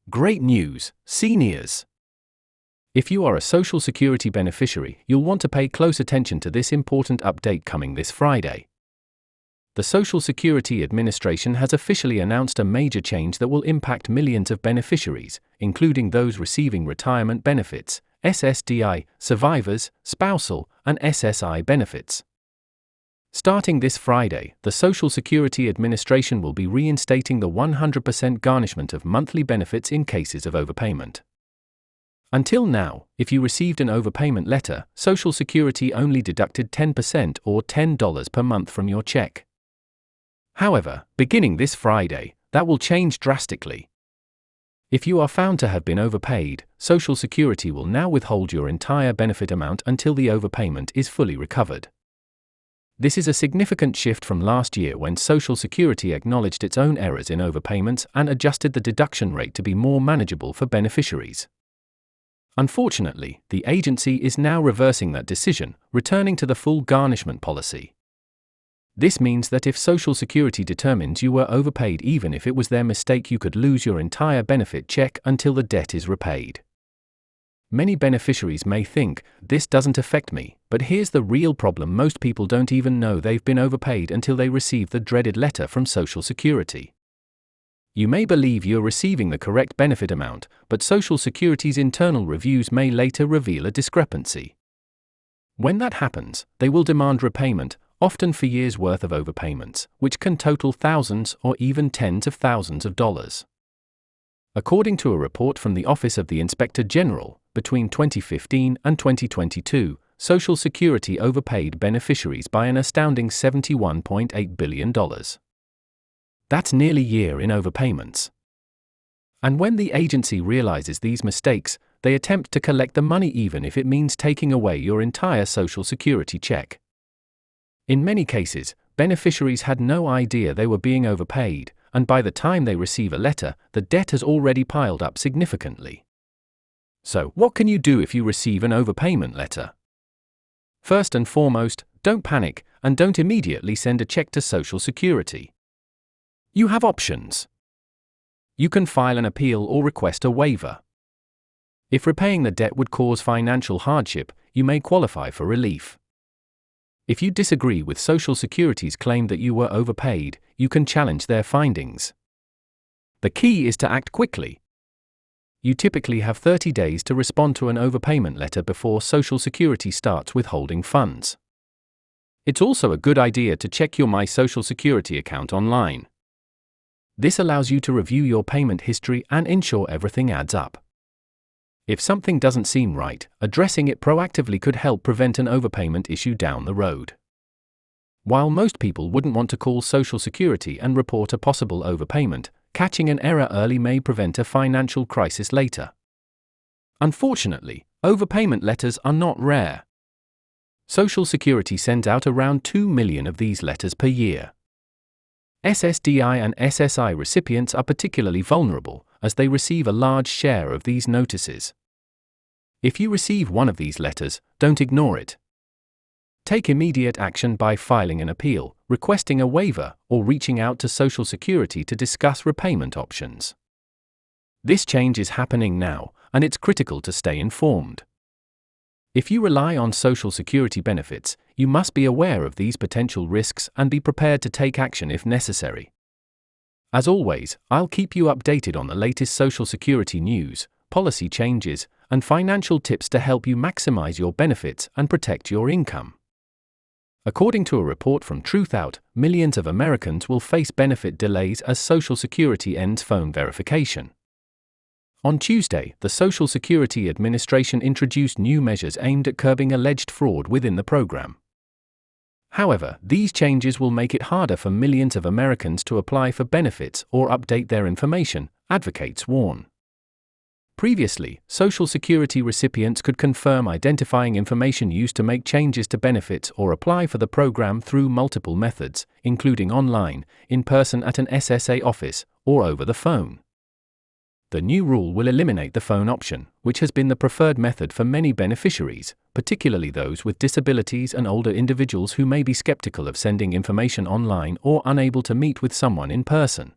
Great news, seniors! If you are a Social Security beneficiary, you'll want to pay close attention to this important update coming this Friday. The Social Security Administration has officially announced a major change that will impact millions of beneficiaries, including those receiving retirement benefits, SSDI, survivors, spousal, and SSI benefits. Starting this Friday, the Social Security Administration will be reinstating the 100% garnishment of monthly benefits in cases of overpayment. Until now, if you received an overpayment letter, Social Security only deducted 10% or $10 per month from your check. However, beginning this Friday, that will change drastically. If you are found to have been overpaid, Social Security will now withhold your entire benefit amount until the overpayment is fully recovered. This is a significant shift from last year when Social Security acknowledged its own errors in overpayments and adjusted the deduction rate to be more manageable for beneficiaries. Unfortunately, the agency is now reversing that decision, returning to the full garnishment policy. This means that if Social Security determines you were overpaid even if it was their mistake, you could lose your entire benefit check until the debt is repaid. Many beneficiaries may think, this doesn't affect me, but here's the real problem: most people don't even know they've been overpaid until they receive the dreaded letter from Social Security. You may believe you're receiving the correct benefit amount, but Social Security's internal reviews may later reveal a discrepancy. When that happens, they will demand repayment, often for years' worth of overpayments, which can total thousands or even tens of thousands of dollars. According to a report from the Office of the Inspector General, between 2015 and 2022, Social Security overpaid beneficiaries by an astounding $71.8 billion. That's nearly a year in overpayments. And when the agency realizes these mistakes, they attempt to collect the money even if it means taking away your entire Social Security check. In many cases, beneficiaries had no idea they were being overpaid, and by the time they receive a letter, the debt has already piled up significantly. So, what can you do if you receive an overpayment letter? First and foremost, don't panic, and don't immediately send a check to Social Security. You have options. You can file an appeal or request a waiver. If repaying the debt would cause financial hardship, you may qualify for relief. If you disagree with Social Security's claim that you were overpaid, you can challenge their findings. The key is to act quickly. You typically have 30 days to respond to an overpayment letter before Social Security starts withholding funds. It's also a good idea to check your My Social Security account online. This allows you to review your payment history and ensure everything adds up. If something doesn't seem right, addressing it proactively could help prevent an overpayment issue down the road. While most people wouldn't want to call Social Security and report a possible overpayment, catching an error early may prevent a financial crisis later. Unfortunately, overpayment letters are not rare. Social Security sends out around 2 million of these letters per year. SSDI and SSI recipients are particularly vulnerable, as they receive a large share of these notices. If you receive one of these letters, don't ignore it. Take immediate action by filing an appeal, requesting a waiver, or reaching out to Social Security to discuss repayment options. This change is happening now, and it's critical to stay informed. If you rely on Social Security benefits, you must be aware of these potential risks and be prepared to take action if necessary. As always, I'll keep you updated on the latest Social Security news, policy changes, and financial tips to help you maximize your benefits and protect your income. According to a report from Truthout, millions of Americans will face benefit delays as Social Security ends phone verification. On Tuesday, the Social Security Administration introduced new measures aimed at curbing alleged fraud within the program. However, these changes will make it harder for millions of Americans to apply for benefits or update their information, advocates warn. Previously, Social Security recipients could confirm identifying information used to make changes to benefits or apply for the program through multiple methods, including online, in person at an SSA office, or over the phone. The new rule will eliminate the phone option, which has been the preferred method for many beneficiaries, particularly those with disabilities and older individuals who may be skeptical of sending information online or unable to meet with someone in person.